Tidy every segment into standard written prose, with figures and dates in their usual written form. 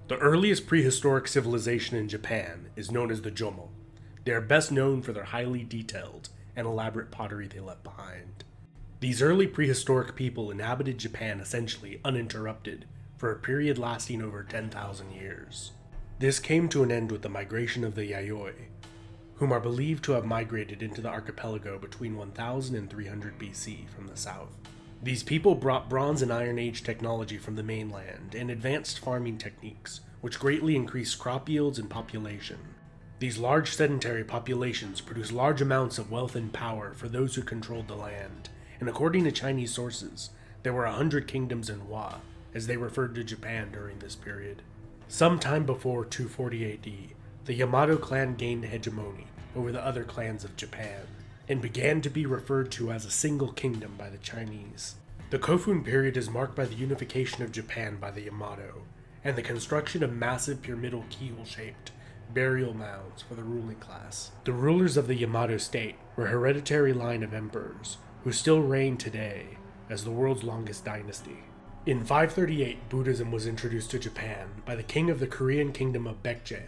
The earliest prehistoric civilization in Japan is known as the Jōmon. They are best known for their highly detailed and elaborate pottery they left behind. These early prehistoric people inhabited Japan essentially uninterrupted for a period lasting over 10,000 years. This came to an end with the migration of the Yayoi, whom are believed to have migrated into the archipelago between 1000 and 300 BC from the south. These people brought Bronze and Iron Age technology from the mainland and advanced farming techniques, which greatly increased crop yields and population. These large sedentary populations produced large amounts of wealth and power for those who controlled the land, and according to Chinese sources, there were 100 kingdoms in Wa, as they referred to Japan during this period. Sometime before 240 AD, the Yamato clan gained hegemony over the other clans of Japan, and began to be referred to as a single kingdom by the Chinese. The Kofun period is marked by the unification of Japan by the Yamato, and the construction of massive pyramidal keyhole-shaped burial mounds for the ruling class. The rulers of the Yamato state were a hereditary line of emperors, who still reign today as the world's longest dynasty. In 538, Buddhism was introduced to Japan by the king of the Korean kingdom of Baekje,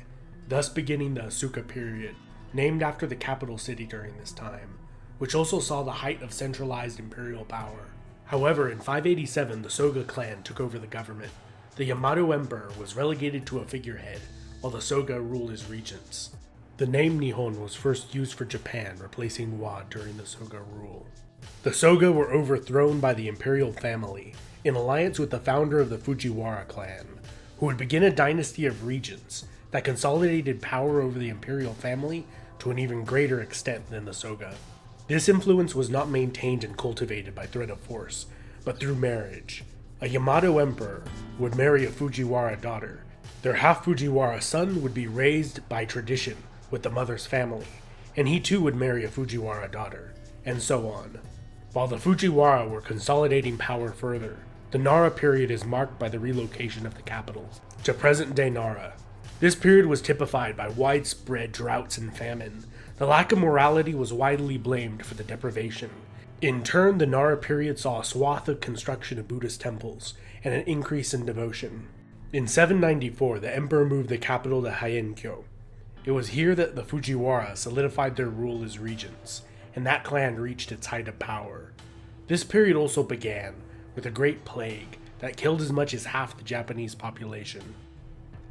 thus beginning the Asuka period, named after the capital city during this time, which also saw the height of centralized imperial power. However, in 587, the Soga clan took over the government. The Yamato emperor was relegated to a figurehead, while the Soga ruled as regents. The name Nihon was first used for Japan, replacing Wa during the Soga rule. The Soga were overthrown by the imperial family, in alliance with the founder of the Fujiwara clan, who would begin a dynasty of regents that consolidated power over the imperial family to an even greater extent than the Soga. This influence was not maintained and cultivated by threat of force, but through marriage. A Yamato emperor would marry a Fujiwara daughter. Their half-Fujiwara son would be raised by tradition with the mother's family, and he too would marry a Fujiwara daughter, and so on. While the Fujiwara were consolidating power further, the Nara period is marked by the relocation of the capital to present-day Nara. This period was typified by widespread droughts and famine. The lack of morality was widely blamed for the deprivation. In turn, the Nara period saw a swath of construction of Buddhist temples and an increase in devotion. In 794, the emperor moved the capital to Heian-kyō. It was here that the Fujiwara solidified their rule as regents, and that clan reached its height of power. This period also began with a great plague that killed as much as half the Japanese population.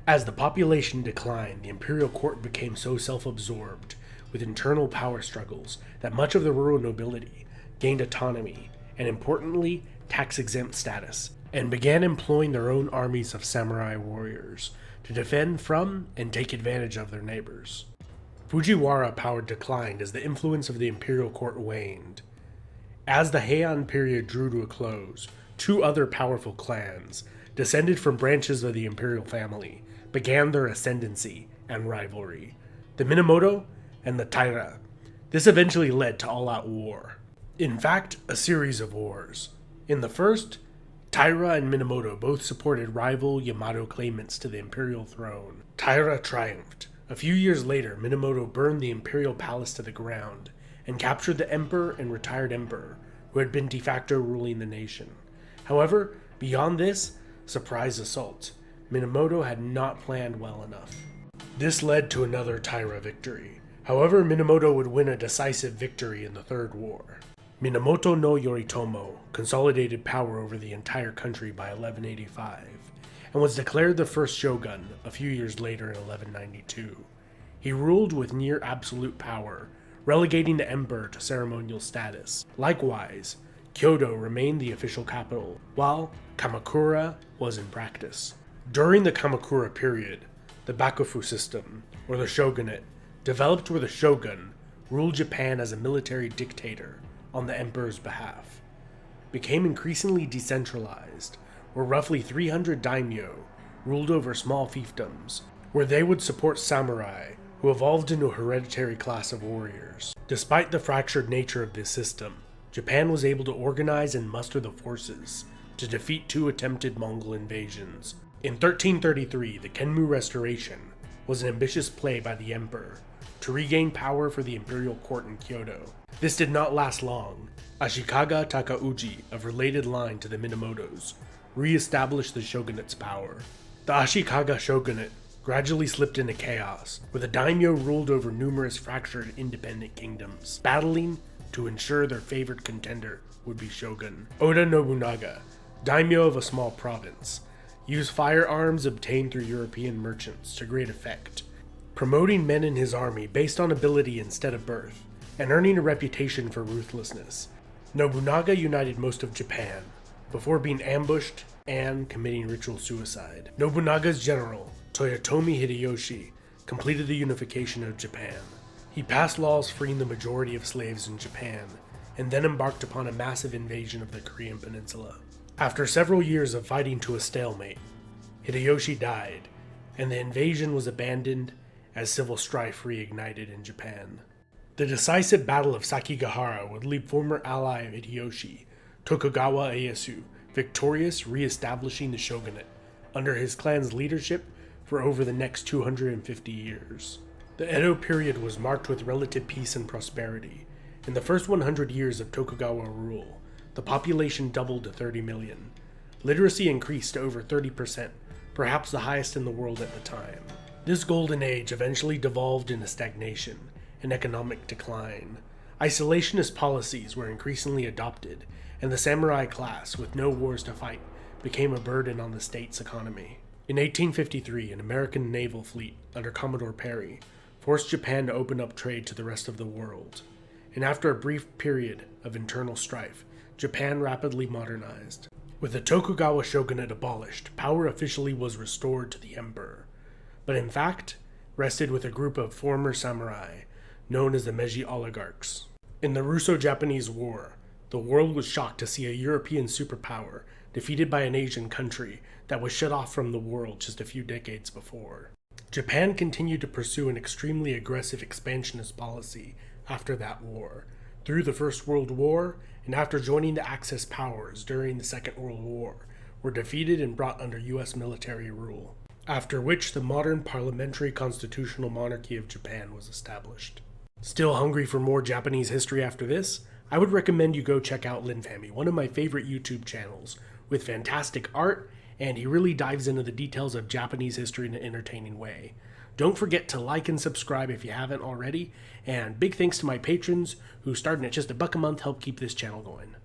As the population declined, the imperial court became so self-absorbed with internal power struggles that much of the rural nobility gained autonomy and, importantly, tax-exempt status, and began employing their own armies of samurai warriors to defend from and take advantage of their neighbors. Fujiwara power declined as the influence of the imperial court waned. As the Heian period drew to a close, two other powerful clans, descended from branches of the imperial family, began their ascendancy and rivalry, the Minamoto and the Taira. This eventually led to all-out war. In fact, a series of wars. In the first, Taira and Minamoto both supported rival Yamato claimants to the imperial throne. Taira triumphed. A few years later, Minamoto burned the imperial palace to the ground and captured the emperor and retired emperor, who had been de facto ruling the nation. However, beyond this surprise assault, Minamoto had not planned well enough. This led to another Taira victory. However, Minamoto would win a decisive victory in the Third War. Minamoto no Yoritomo consolidated power over the entire country by 1185, and was declared the first shogun a few years later in 1192. He ruled with near absolute power, relegating the emperor to ceremonial status. Likewise, Kyoto remained the official capital, while Kamakura was in practice. During the Kamakura period, the Bakufu system, or the shogunate, developed where the shogun ruled Japan as a military dictator on the emperor's behalf, became increasingly decentralized, where roughly 300 daimyo ruled over small fiefdoms, where they would support samurai, who evolved into a hereditary class of warriors. Despite the fractured nature of this system, Japan was able to organize and muster the forces to defeat two attempted Mongol invasions. In 1333, the Kenmu Restoration was an ambitious play by the emperor to regain power for the imperial court in Kyoto. This did not last long. Ashikaga Takauji, of related line to the Minamotos, re-established the shogunate's power. The Ashikaga shogunate gradually slipped into chaos, where the daimyo ruled over numerous fractured independent kingdoms, battling to ensure their favored contender would be shogun. Oda Nobunaga, daimyo of a small province, used firearms obtained through European merchants to great effect, promoting men in his army based on ability instead of birth, and earning a reputation for ruthlessness. Nobunaga united most of Japan, before being ambushed and committing ritual suicide. Nobunaga's general, Toyotomi Hideyoshi, completed the unification of Japan. He passed laws freeing the majority of slaves in Japan, and then embarked upon a massive invasion of the Korean peninsula. After several years of fighting to a stalemate, Hideyoshi died, and the invasion was abandoned as civil strife reignited in Japan. The decisive Battle of Sakigahara would leave former ally of Hideyoshi, Tokugawa Ieyasu, victorious, re-establishing the shogunate under his clan's leadership for over the next 250 years. The Edo period was marked with relative peace and prosperity. In the first 100 years of Tokugawa rule, the population doubled to 30 million. Literacy increased to over 30%, perhaps the highest in the world at the time. This golden age eventually devolved into stagnation and economic decline. Isolationist policies were increasingly adopted, and the samurai class, with no wars to fight, became a burden on the state's economy. In 1853, an American naval fleet under Commodore Perry forced Japan to open up trade to the rest of the world, and after a brief period of internal strife, Japan rapidly modernized. With the Tokugawa shogunate abolished, power officially was restored to the emperor, but in fact rested with a group of former samurai known as the Meiji oligarchs. In the Russo-Japanese War, the world was shocked to see a European superpower defeated by an Asian country that was shut off from the world just a few decades before. Japan continued to pursue an extremely aggressive expansionist policy after that war, through the First World War, and after joining the Axis powers during the Second World War, were defeated and brought under US military rule, after which the modern parliamentary constitutional monarchy of Japan was established. Still hungry for more Japanese history after this? I would recommend you go check out Linfamy, one of my favorite YouTube channels, with fantastic art, and he really dives into the details of Japanese history in an entertaining way. Don't forget to like and subscribe if you haven't already, and big thanks to my patrons who, starting at just $1 a month, help keep this channel going.